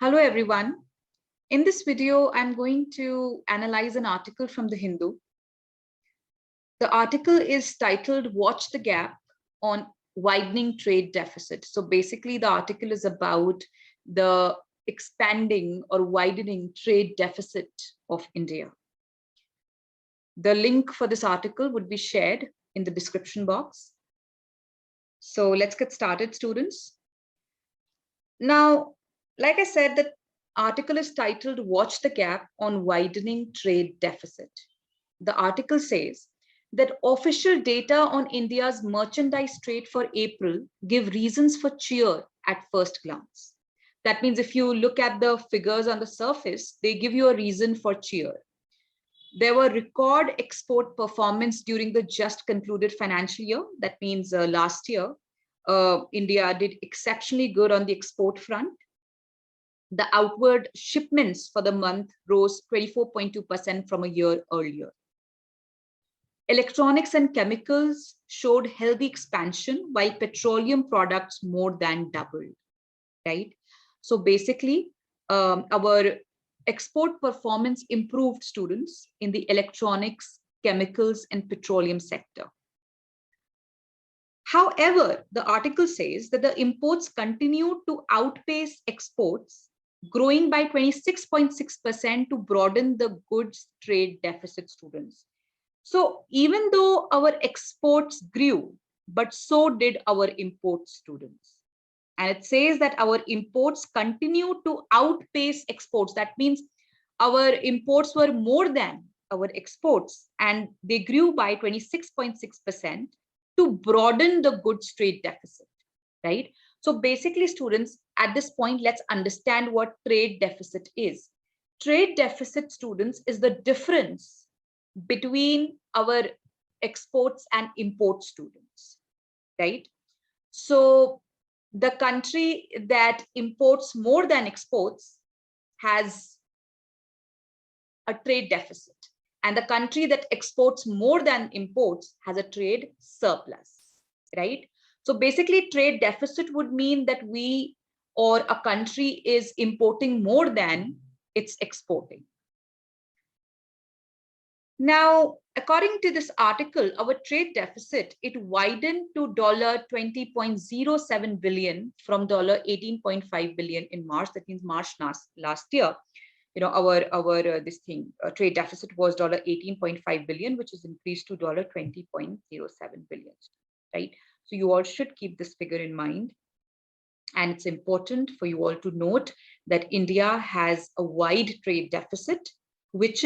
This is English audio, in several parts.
Hello, everyone. In this video, I'm going to analyze an article from the Hindu. The article is titled Watch the Gap on Widening Trade Deficit. So basically, the article is about the expanding or widening trade deficit of India. The link for this article would be shared in the description box. So let's get started, students. Now, like I said, the article is titled Watch the Gap on Widening Trade Deficit. The article says that official data on India's merchandise trade for April give reasons for cheer at first glance. That means if you look at the figures on the surface, they give you a reason for cheer. There were record export performance during the just concluded financial year. That means last year, India did exceptionally good on the export front. The outward shipments for the month rose 24.2% from a year earlier. Electronics and chemicals showed healthy expansion, while petroleum products more than doubled, right? So basically, our export performance improved, students, in the electronics, chemicals, and petroleum sector. However, the article says that the imports continued to outpace exports, growing by 26.6% to broaden the goods trade deficit, students. So even though our exports grew, but so did our imports, students. And it says that our imports continue to outpace exports. That means our imports were more than our exports, and they grew by 26.6% to broaden the goods trade deficit, right? So basically, students, at this point, let's understand what trade deficit is. Trade deficit, students, is the difference between our exports and imports, students, right? So the country that imports more than exports has a trade deficit, and the country that exports more than imports has a trade surplus, right? So basically, trade deficit would mean that we or a country is importing more than it's exporting. Now, according to this article, our trade deficit, it widened to $20.07 billion from $18.5 billion in March. That means March last year. You know, our trade deficit was $18.5 billion, which is increased to $20.07 billion, right? So you all should keep this figure in mind. And it's important for you all to note that India has a wide trade deficit, which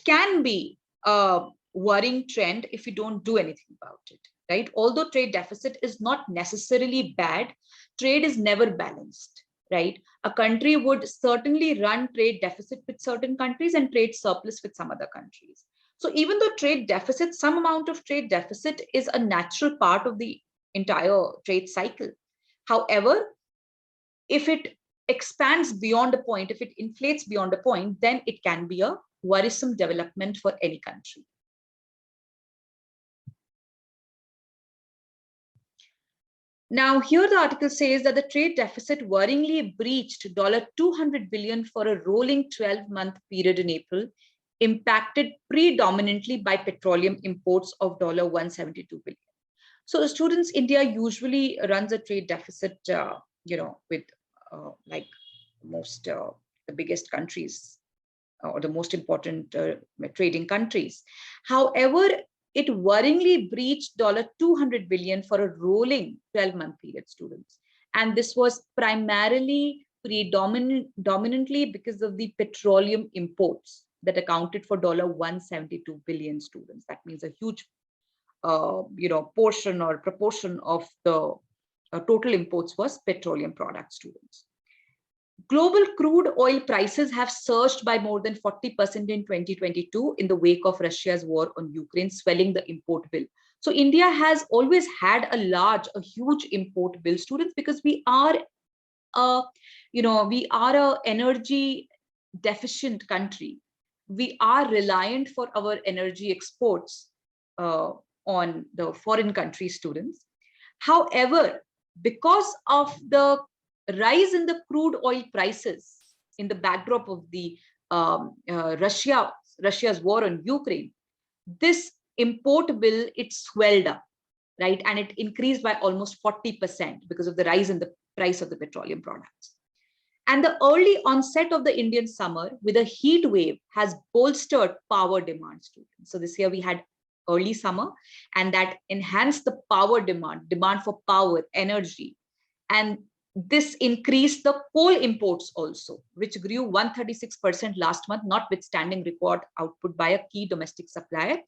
can be a worrying trend if you don't do anything about it, right? Although trade deficit is not necessarily bad, trade is never balanced, right? A country would certainly run trade deficit with certain countries and trade surplus with some other countries. So even though trade deficit, some amount of trade deficit is a natural part of the entire trade cycle. However, if it expands beyond a point, if it inflates beyond a point, then it can be a worrisome development for any country. Now, here the article says that the trade deficit worryingly breached $200 billion for a rolling 12-month period in April, impacted predominantly by petroleum imports of $172 billion. So, students, India usually runs a trade deficit, with like most the biggest countries or the most important trading countries. However, it worryingly breached $200 billion for a rolling 12-month period, students. And this was primarily predominantly because of the petroleum imports that accounted for $172 billion, students. That means a huge portion or proportion of the total imports was petroleum products, students. Global crude oil prices have surged by more than 40% in 2022 in the wake of Russia's war on Ukraine, swelling the import bill. So India has always had a huge import bill, students, because we are a energy deficient country. We are reliant for our energy exports on the foreign country, students. However, because of the rise in the crude oil prices in the backdrop of the Russia's war on Ukraine, this import bill, it swelled up, right? And it increased by almost 40% because of the rise in the price of the petroleum products. And the early onset of the Indian summer with a heat wave has bolstered power demand, students. So this year we had early summer, and that enhanced the power demand for power, energy. And this increased the coal imports also, which grew 136% last month, notwithstanding record output by a key domestic supplier,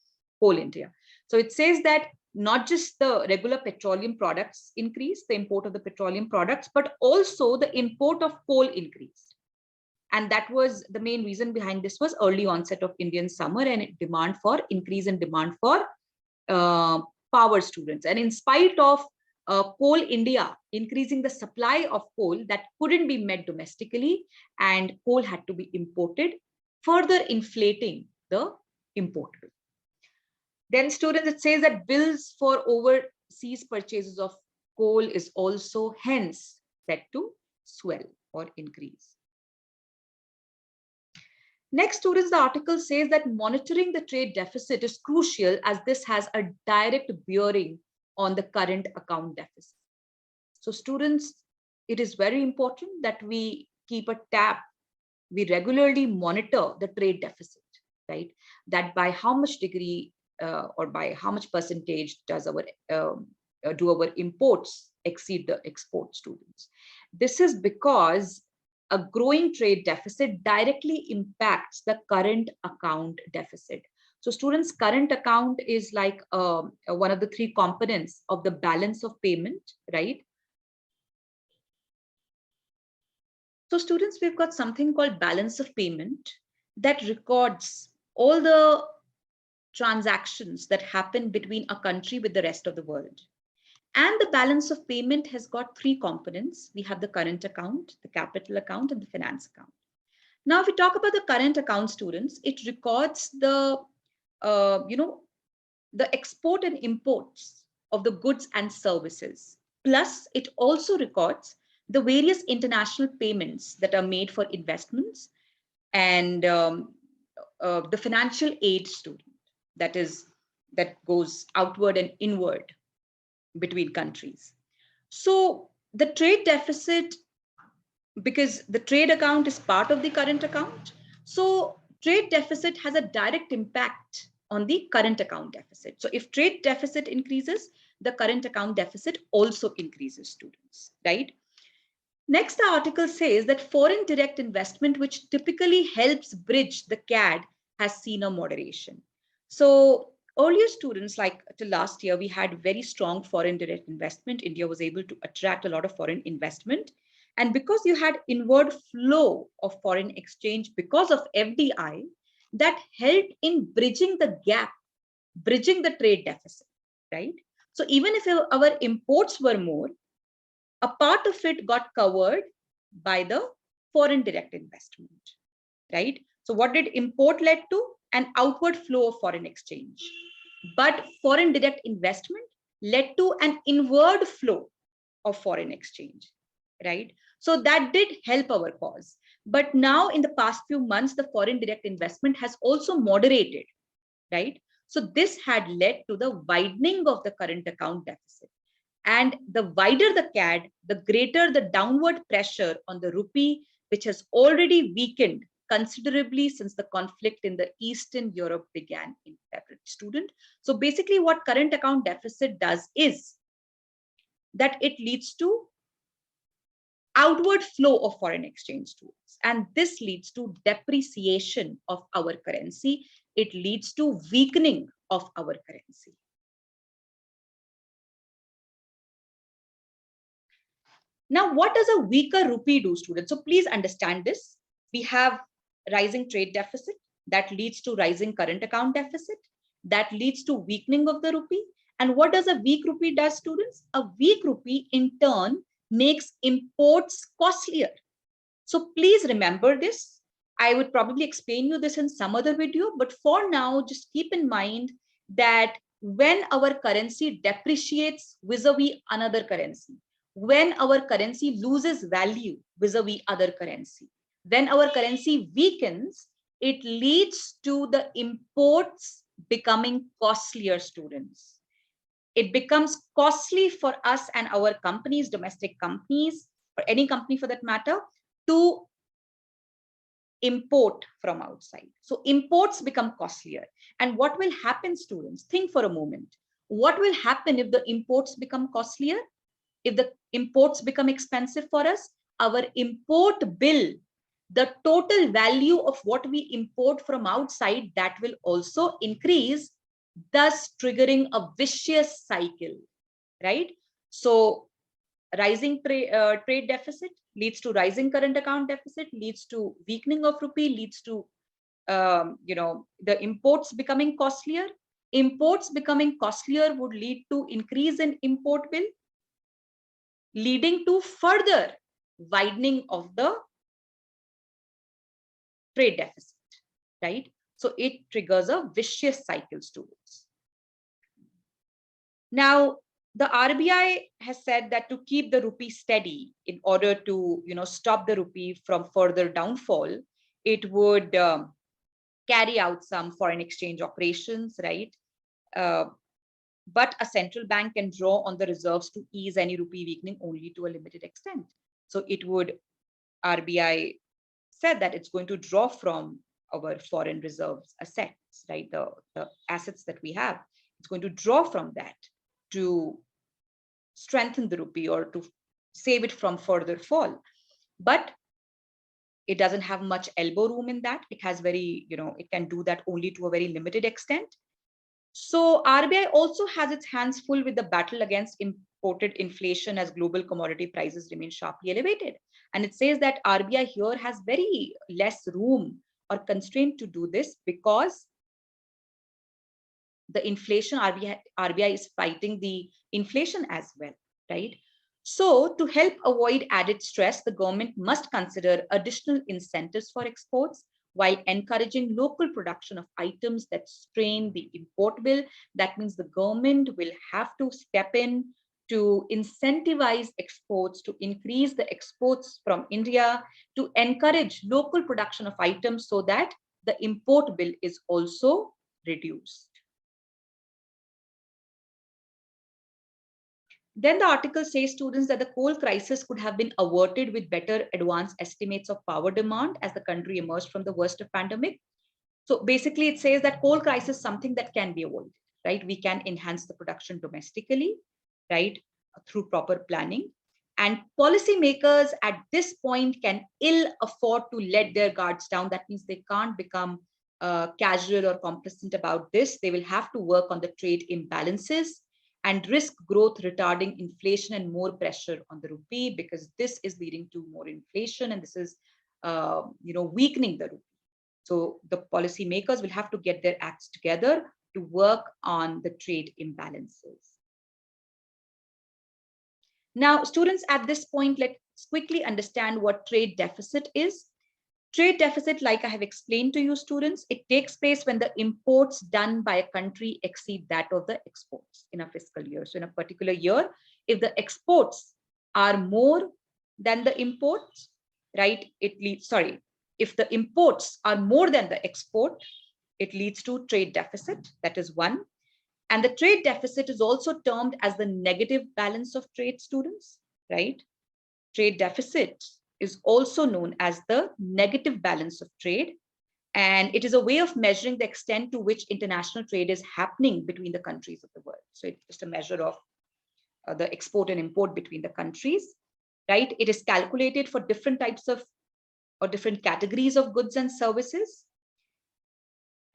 Coal India. So it says that not just the regular petroleum products increased, the import of the petroleum products, but also the import of coal increased. And that was the main reason behind this was early onset of Indian summer and increase in demand for power, students. And in spite of Coal India increasing the supply of coal that couldn't be met domestically, and coal had to be imported, further inflating the import bill. Then, students, it says that bills for overseas purchases of coal is also hence set to swell or increase. Next, students, the article says that monitoring the trade deficit is crucial as this has a direct bearing on the current account deficit. So students, it is very important that we keep a tab, we regularly monitor the trade deficit, right? That by how much degree or by how much percentage does our do our imports exceed the export, students. This is because a growing trade deficit directly impacts the current account deficit. So students, current account is like one of the three components of the balance of payment, right? So students, we've got something called balance of payment that records all the transactions that happen between a country with the rest of the world. And the balance of payment has got three components. We have the current account, the capital account, and the finance account. Now, if we talk about the current account, students, it records the, the export and imports of the goods and services. Plus, it also records the various international payments that are made for investments and the financial aid, student, that goes outward and inward between countries. So the trade deficit, because the trade account is part of the current account, so trade deficit has a direct impact on the current account deficit. So if trade deficit increases, the current account deficit also increases, students, right? Next, the article says that foreign direct investment, which typically helps bridge the CAD, has seen a moderation. So earlier, students, like till last year, we had very strong foreign direct investment. India was able to attract a lot of foreign investment. And because you had inward flow of foreign exchange because of FDI, that helped in bridging the gap, bridging the trade deficit, right? So even if our imports were more, a part of it got covered by the foreign direct investment, right? So what did import led to? An outward flow of foreign exchange. But foreign direct investment led to an inward flow of foreign exchange, right? So that did help our cause. But now in the past few months, the foreign direct investment has also moderated, right? So this had led to the widening of the current account deficit. And the wider the CAD, the greater the downward pressure on the rupee, which has already weakened considerably since the conflict in the Eastern Europe began in February, student. So basically what current account deficit does is that it leads to outward flow of foreign exchange tools. And this leads to depreciation of our currency. It leads to weakening of our currency. Now, what does a weaker rupee do, students? So please understand this. We have rising trade deficit that leads to rising current account deficit that leads to weakening of the rupee. And what does a weak rupee do, students? A weak rupee in turn makes imports costlier. So please remember this. I would probably explain you this in some other video, but for now, just keep in mind that when our currency depreciates vis-a-vis another currency, when our currency loses value vis-a-vis other currency. When our currency weakens, it leads to the imports becoming costlier, students. It becomes costly for us and our companies, domestic companies, or any company for that matter, to import from outside. So imports become costlier. And what will happen, students? Think for a moment. What will happen if the imports become costlier? If the imports become expensive for us, our import bill, the total value of what we import from outside, that will also increase, thus triggering a vicious cycle, right? So rising trade deficit leads to rising current account deficit, leads to weakening of rupee, leads to the imports becoming costlier. Imports becoming costlier would lead to increase in import bill, leading to further widening of the trade deficit, right? So it triggers a vicious cycle, students. Now, the RBI has said that to keep the rupee steady, in order to stop the rupee from further downfall, it would carry out some foreign exchange operations, right? But a central bank can draw on the reserves to ease any rupee weakening only to a limited extent. So it would, RBI said that it's going to draw from our foreign reserves assets, right? The assets that we have, it's going to draw from that to strengthen the rupee or to save it from further fall. But it doesn't have much elbow room in that. It has it can do that only to a very limited extent. So RBI also has its hands full with the battle against imported inflation as global commodity prices remain sharply elevated. And it says that RBI here has very less room or constraint to do this, because the inflation, RBI is fighting the inflation as well, right? So to help avoid added stress, the government must consider additional incentives for exports while encouraging local production of items that strain the import bill. That means the government will have to step in to incentivize exports, to increase the exports from India, to encourage local production of items so that the import bill is also reduced. Then the article says, students, that the coal crisis could have been averted with better advanced estimates of power demand as the country emerged from the worst of pandemic. So basically it says that coal crisis is something that can be avoided, right? We can enhance the production domestically, right, through proper planning. And policymakers at this point can ill afford to let their guards down. That means they can't become casual or complacent about this. They will have to work on the trade imbalances and risk growth retarding inflation and more pressure on the rupee, because this is leading to more inflation and this is weakening the rupee. So the policymakers will have to get their acts together to work on the trade imbalances. Now, students, at this point, let's quickly understand what trade deficit is. Trade deficit, like I have explained to you, students, it takes place when the imports done by a country exceed that of the exports in a fiscal year. So in a particular year, if the exports are more than the imports, right, if the imports are more than the export, it leads to trade deficit. That is one. And the trade deficit is also termed as the negative balance of trade, students, right? Trade deficit is also known as the negative balance of trade. And it is a way of measuring the extent to which international trade is happening between the countries of the world. So it's just a measure of the export and import between the countries, right? It is calculated for different types of or different categories of goods and services,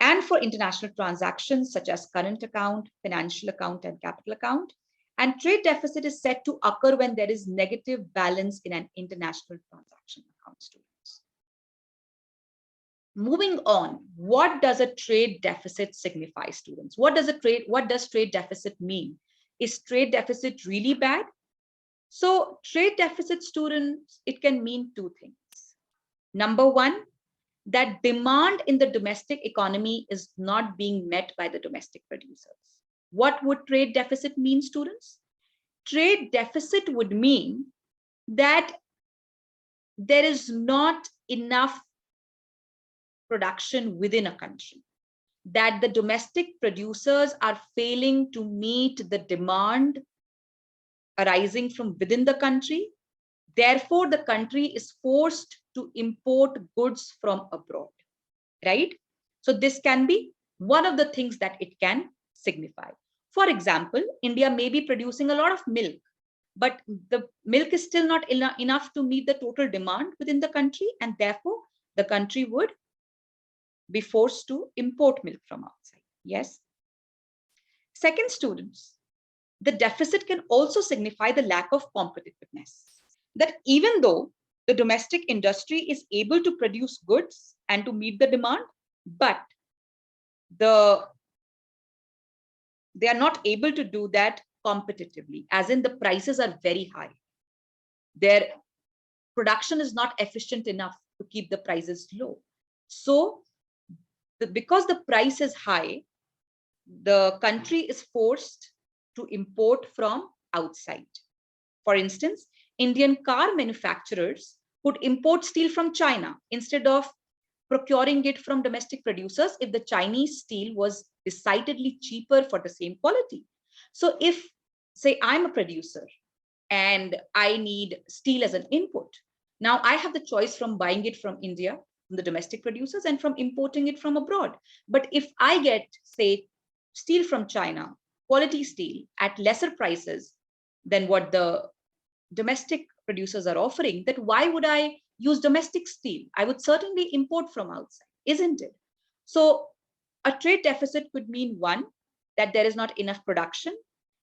and for international transactions such as current account, financial account, and capital account. And trade deficit is said to occur when there is negative balance in an international transaction account, students. Moving on, what does a trade deficit signify, students? What does trade deficit mean? Is trade deficit really bad? So trade deficit, students, it can mean two things. Number one, that demand in the domestic economy is not being met by the domestic producers. What would trade deficit mean, students? trade deficit would mean that there is not enough production within a country, that the domestic producers are failing to meet the demand arising from within the country. Therefore, the country is forced to import goods from abroad, right? So this can be one of the things that it can signify. For example, India may be producing a lot of milk, but the milk is still not enough to meet the total demand within the country, and therefore the country would be forced to import milk from outside. Yes. Second, students, the deficit can also signify the lack of competitiveness. That even though the domestic industry is able to produce goods and to meet the demand, but they are not able to do that competitively, as in the prices are very high. Their production is not efficient enough to keep the prices low. So because the price is high, the country is forced to import from outside. For instance, Indian car manufacturers could import steel from China instead of procuring it from domestic producers if the Chinese steel was decidedly cheaper for the same quality. So if, say, I'm a producer and I need steel as an input, now I have the choice from buying it from India, from the domestic producers, and from importing it from abroad. But if I get, say, steel from China, quality steel at lesser prices than what the domestic producers are offering, that why would I use domestic steel? I would certainly import from outside, isn't it? So a trade deficit could mean, one, that there is not enough production.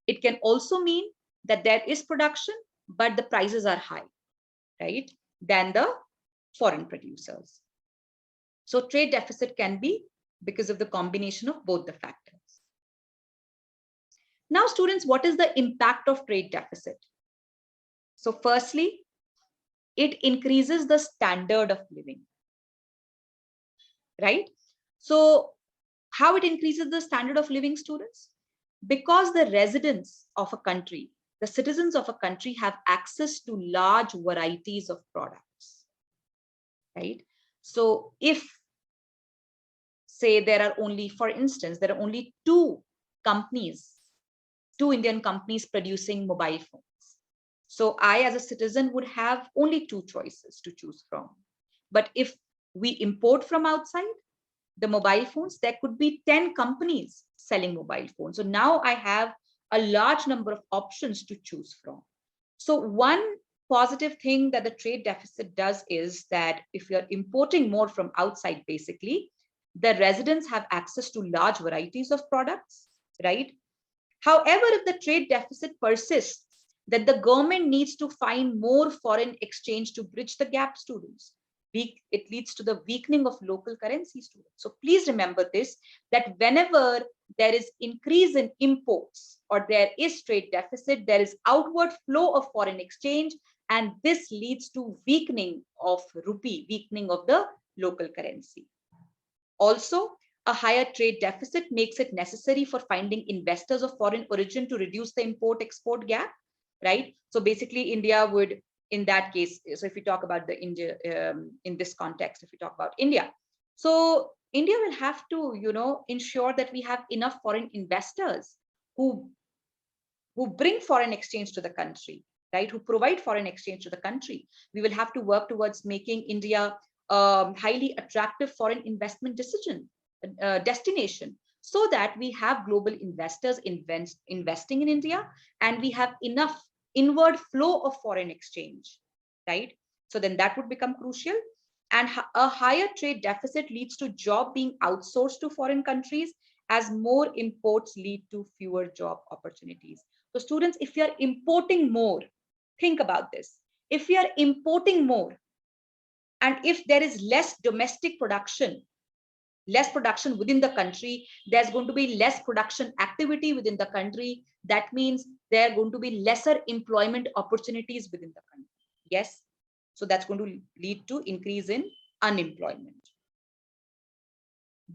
It can also mean that there is production, but the prices are high, right, than the foreign producers. So trade deficit can be because of the combination of both the factors. Now, students, what is the impact of trade deficit? So firstly, it increases the standard of living, right? So how it increases the standard of living, students? Because the residents of a country, the citizens of a country have access to large varieties of products, right? So if, say, there are only, for instance, there are only two Indian companies producing mobile phones. So I, as a citizen, would have only two choices to choose from. But if we import from outside the mobile phones, there could be 10 companies selling mobile phones. So now I have a large number of options to choose from. So one positive thing that the trade deficit does is that if you're importing more from outside, basically, the residents have access to large varieties of products, right? However, if the trade deficit persists, that the government needs to find more foreign exchange to bridge the gap, students. It leads to the weakening of local currency, students. So please remember this, that whenever there is increase in imports or there is trade deficit, there is outward flow of foreign exchange, and this leads to weakening of rupee, weakening of the local currency. Also, a higher trade deficit makes it necessary for finding investors of foreign origin to reduce the import-export gap, right? So basically, India would, in that case, so if we talk about the India, in this context, if we talk about India, so India will have to, ensure that we have enough foreign investors who bring foreign exchange to the country, right? Who provide foreign exchange to the country. We will have to work towards making India highly attractive foreign investment destination, so that we have global investors investing in India, and we have enough inward flow of foreign exchange, right? So then that would become crucial. And a higher trade deficit leads to job being outsourced to foreign countries, as more imports lead to fewer job opportunities. So students, if you are importing more, think about this. If we are importing more, and if there is less domestic production, less production within the country, there's going to be less production activity within the country. That means there are going to be lesser employment opportunities within the country. Yes. So that's going to lead to increase in unemployment.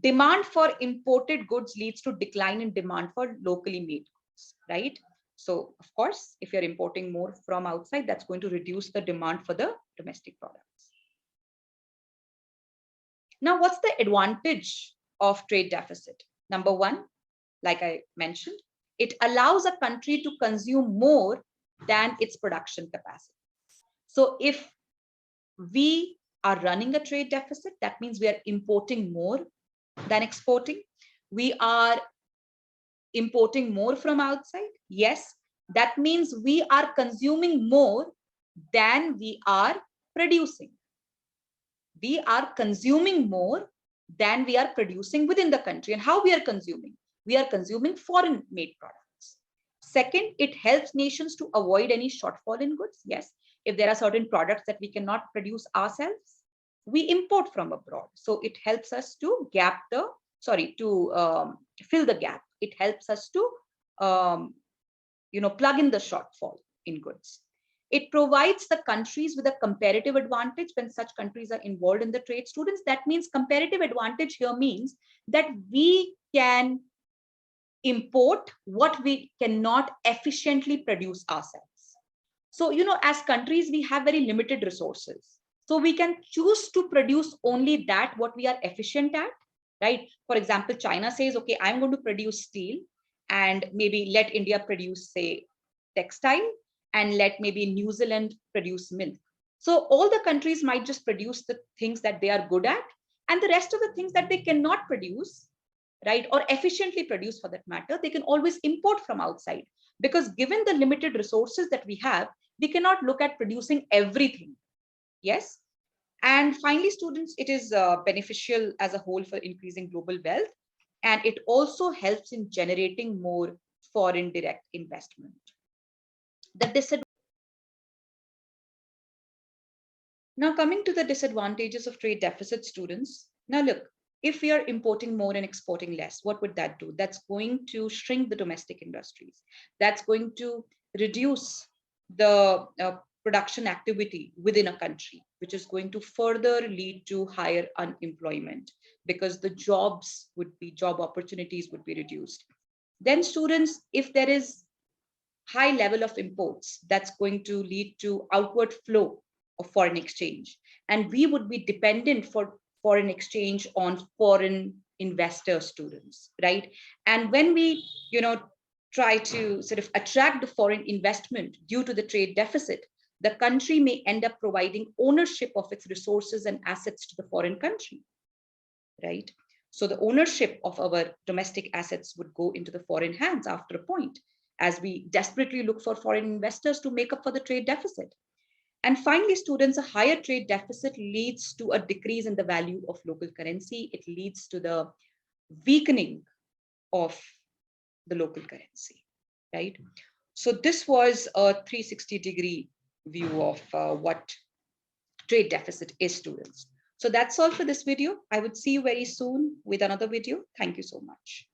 Demand for imported goods leads to decline in demand for locally made goods, right? So of course, if you're importing more from outside, that's going to reduce the demand for the domestic products. Now, what's the advantage of trade deficit? Number one, like I mentioned, it allows a country to consume more than its production capacity. So if we are running a trade deficit, that means we are importing more than exporting. We are importing more from outside. Yes, that means we are consuming more than we are producing. We are consuming more than we are producing within the country. And how we are consuming? We are consuming foreign made products. Second, it helps nations to avoid any shortfall in goods. Yes, if there are certain products that we cannot produce ourselves, we import from abroad. So it helps us to fill the gap. It helps us to plug in the shortfall in goods. It provides the countries with a comparative advantage when such countries are involved in the trade. Students, that means comparative advantage here means that we can import what we cannot efficiently produce ourselves. So, as countries, we have very limited resources. So we can choose to produce only that what we are efficient at, right? For example, China says, okay, I'm going to produce steel and maybe let India produce, say, textile, and let maybe New Zealand produce milk. So all the countries might just produce the things that they are good at, and the rest of the things that they cannot produce, right, or efficiently produce for that matter, they can always import from outside. Because given the limited resources that we have, we cannot look at producing everything. Yes. And finally, students, it is beneficial as a whole for increasing global wealth. And it also helps in generating more foreign direct investment. Now, coming to the disadvantages of trade deficit, students. Now, look, if we are importing more and exporting less, what would that do? That's going to shrink the domestic industries. That's going to reduce the production activity within a country, which is going to further lead to higher unemployment because the job opportunities would be reduced. Then students, if there is high level of imports, that's going to lead to outward flow of foreign exchange. And we would be dependent for foreign exchange on foreign investor students, right? And when we, try to sort of attract the foreign investment due to the trade deficit, the country may end up providing ownership of its resources and assets to the foreign country, right? So the ownership of our domestic assets would go into the foreign hands after a point, as we desperately look for foreign investors to make up for the trade deficit. And finally, students, a higher trade deficit leads to a decrease in the value of local currency. It leads to the weakening of the local currency, right? So this was a 360-degree view of what trade deficit is, students. So that's all for this video. I would see you very soon with another video. Thank you so much.